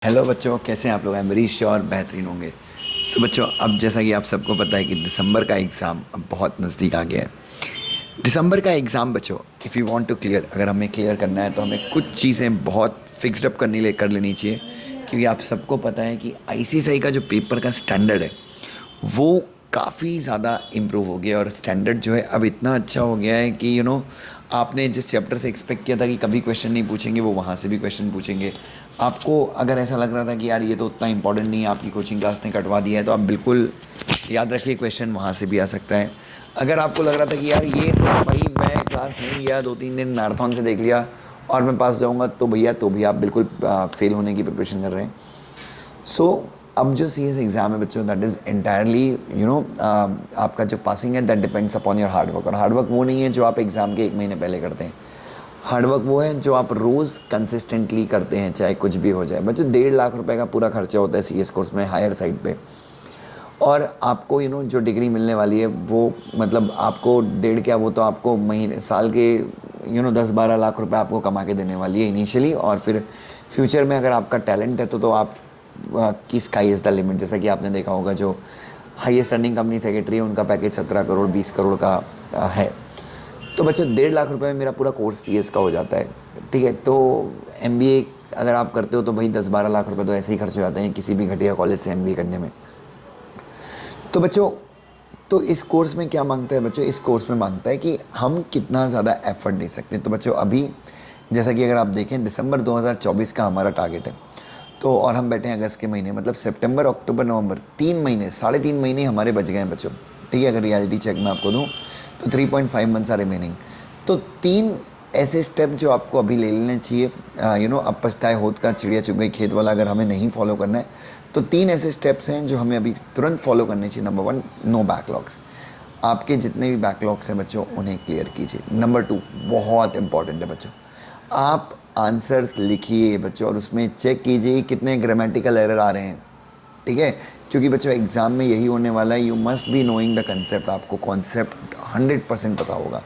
Hello बच्चों, कैसे हैं आप लोग? आई एम वेरी श्योर बेहतरीन होंगे। सो बच्चों, अब जैसा कि आप सबको पता है कि दिसंबर का एग्ज़ाम अब बहुत नज़दीक आ गया है। दिसंबर का एग्ज़ाम बच्चों, if you want to clear, अगर हमें क्लियर करना है तो हमें कुछ चीज़ें बहुत फिक्स्ड अप कर लेनी चाहिए। क्योंकि आप सबको पता है कि आईसीएसई का जो पेपर का स्टैंडर्ड है वो काफ़ी ज़्यादा इम्प्रूव हो गया, और स्टैंडर्ड जो है अब इतना अच्छा हो गया है कि आपने जिस चैप्टर से एक्सपेक्ट किया था कि कभी क्वेश्चन नहीं पूछेंगे, वो वहाँ से भी क्वेश्चन पूछेंगे। आपको अगर ऐसा लग रहा था कि यार ये तो उतना इंपॉर्टेंट नहीं है, आपकी कोचिंग क्लास ने कटवा दिया है, तो आप बिल्कुल याद रखिए क्वेश्चन वहाँ से भी आ सकता है। अगर आपको लग रहा था कि यार ये तो भाई मैं क्लास नहीं गया, 2-3 दिन मैराथन से देख लिया और मैं पास जाऊँगा, तो भैया तो भी आप बिल्कुल फेल होने की प्रिपरेशन कर रहे हैं। सो अब जो सी एस एग्ज़ाम है बच्चों, दैट इज़ एंटायरली आपका जो पासिंग है that depends upon your hard work. और हार्डवर्क वो नहीं है जो आप एग्ज़ाम के 1 महीने पहले करते हैं। हार्डवर्क वो है जो आप रोज़ कंसिस्टेंटली करते हैं, चाहे कुछ भी हो जाए। बच्चों, 1.5 लाख रुपए का पूरा खर्चा होता है सी एस कोर्स में हायर साइड पे। और आपको जो डिग्री मिलने वाली है वो, मतलब आपको डेढ़ क्या, वो तो आपको महीने साल के 10-12 लाख रुपए आपको कमा के देने वाली है इनिशियली। और फिर फ्यूचर में अगर आपका टैलेंट है तो आप की स्काई इज़ द लिमिट। जैसा कि आपने देखा होगा, जो हाईएस्ट अर्निंग कंपनी सेक्रेटरी है उनका पैकेज 17 करोड़ 20 करोड़ का है। तो बच्चों, 1.5 लाख रुपए में मेरा पूरा कोर्स सी एस का हो जाता है। ठीक है, तो एमबीए अगर आप करते हो तो भाई 10-12 लाख रुपए तो ऐसे ही खर्च हो जाते हैं किसी भी घटिया कॉलेज से एमबीए करने में। तो बच्चों, तो इस कोर्स में क्या मांगता है बच्चों? इस कोर्स में मांगता है कि हम कितना ज़्यादा एफर्ट दे सकते हैं। तो बच्चों, अभी जैसा कि अगर आप देखें, दिसंबर 2024 का हमारा टारगेट है। तो और हम बैठे हैं अगस्त के महीने, मतलब सितंबर अक्टूबर नवंबर, 3 महीने, 3.5 महीने हमारे बच गए हैं बच्चों। ठीक है, अगर रियलिटी चेक मैं आपको दूँ तो 3.5 मंथ्स आर रिमेनिंग। तो 3 ऐसे स्टेप जो आपको अभी ले लेने चाहिए। अब पछताए होत का चिड़िया चुग गई खेत वाला, अगर हमें नहीं फॉलो करना है तो 3 ऐसे स्टेप्स हैं जो हमें अभी तुरंत फॉलो करने चाहिए। Number 1, no backlogs. आपके जितने भी बैकलॉग्स हैं बच्चों, उन्हें क्लियर कीजिए। नंबर 2, बहुत इंपॉर्टेंट है बच्चों, आप आंसर्स लिखिए बच्चों, और उसमें चेक कीजिए कितने ग्रामेटिकल एरर आ रहे हैं। ठीक है, क्योंकि बच्चों एग्ज़ाम में यही होने वाला है। You must be knowing the concept. आपको कॉन्सेप्ट 100% पता होगा,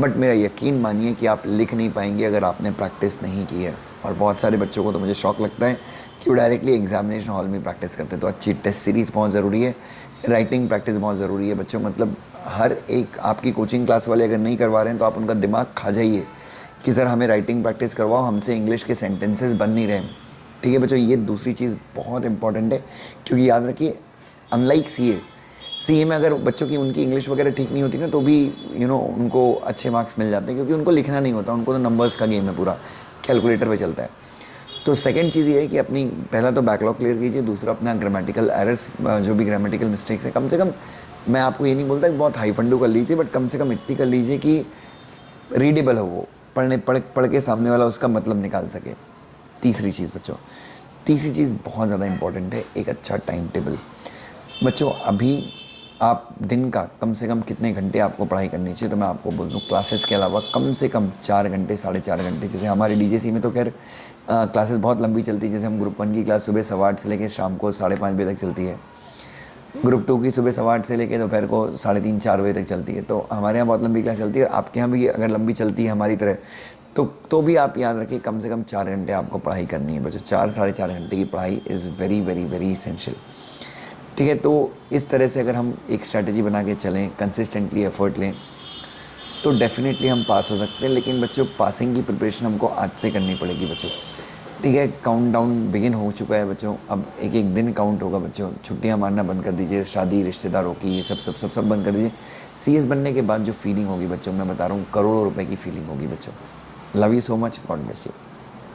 बट मेरा यकीन मानिए कि आप लिख नहीं पाएंगे अगर आपने प्रैक्टिस नहीं की है। और बहुत सारे बच्चों को तो मुझे शौक लगता है कि वो डायरेक्टली एग्जामिनेशन हॉल में प्रैक्टिस करते हैं। तो अच्छी टेस्ट सीरीज़ बहुत ज़रूरी है, राइटिंग प्रैक्टिस बहुत ज़रूरी है बच्चों। मतलब हर एक आपकी कोचिंग क्लास वाले अगर नहीं करवा रहे हैं तो आप उनका दिमाग खा जाइए कि सर हमें राइटिंग प्रैक्टिस करवाओ, हमसे इंग्लिश के सेंटेंसेस बन नहीं रहे। ठीक है बच्चों, ये दूसरी चीज़ बहुत इंपॉर्टेंट है। क्योंकि याद रखिए, अनलाइक सीए में अगर बच्चों की उनकी इंग्लिश वगैरह ठीक नहीं होती ना, तो भी उनको अच्छे मार्क्स मिल जाते हैं, क्योंकि उनको लिखना नहीं होता, उनको तो नंबर्स का गेम है पूरा, कैलकुलेटर पे चलता है। तो सेकंड चीज़ ये है कि अपनी पहला तो बैकलॉग क्लियर कीजिए, दूसरा अपना ग्रामेटिकल एरर्स, जो भी ग्रामेटिकल मिस्टेक्स हैं, कम से कम, मैं आपको ये नहीं बोलता कि बहुत हाई फंडू कर लीजिए, बट कम से कम इतनी कर लीजिए कि रीडेबल हो, वो पढ़ के सामने वाला उसका मतलब निकाल सके। तीसरी चीज़ बच्चों, तीसरी चीज़ बहुत ज़्यादा इंपॉर्टेंट है, एक अच्छा टाइम टेबल। बच्चों, अभी आप दिन का कम से कम कितने घंटे आपको पढ़ाई करनी चाहिए, तो मैं आपको बोल दूँ, क्लासेस के अलावा कम से कम 4 घंटे 4.5 घंटे। जैसे हमारे डीजेसी में तो खैर क्लासेस बहुत लंबी चलती है। जैसे हम ग्रुप 1 की क्लास सुबह 8:15 से लेकर शाम को 5:30 बजे तक चलती है। ग्रुप 2 की सुबह 8:15 से लेकर दोपहर को 3:30-4 बजे तक चलती है। तो हमारे यहाँ बहुत लंबी क्लास चलती है, और आपके यहाँ भी अगर लंबी चलती है हमारी तरह, तो भी आप याद रखिए कम से कम 4 घंटे आपको पढ़ाई करनी है बच्चों। 4-4.5 घंटे की पढ़ाई is very very very essential. ठीक है, तो इस तरह से अगर हम एक स्ट्रैटेजी बना के चलें, कंसिस्टेंटली एफर्ट लें, तो डेफिनेटली हम पास हो सकते हैं। लेकिन बच्चों, पासिंग की प्रिपरेशन हमको आज से करनी पड़ेगी बच्चों। ठीक है, काउंटडाउन बिगिन हो चुका है बच्चों। अब एक एक दिन काउंट होगा बच्चों। छुट्टियां मारना बंद कर दीजिए, शादी रिश्तेदारों की, ये सब सब सब सब बंद कर दीजिए। सीएस बनने के बाद जो फीलिंग होगी बच्चों, मैं बता रहा हूँ, करोड़ों रुपए की फीलिंग होगी बच्चों। Love you so much, God bless you.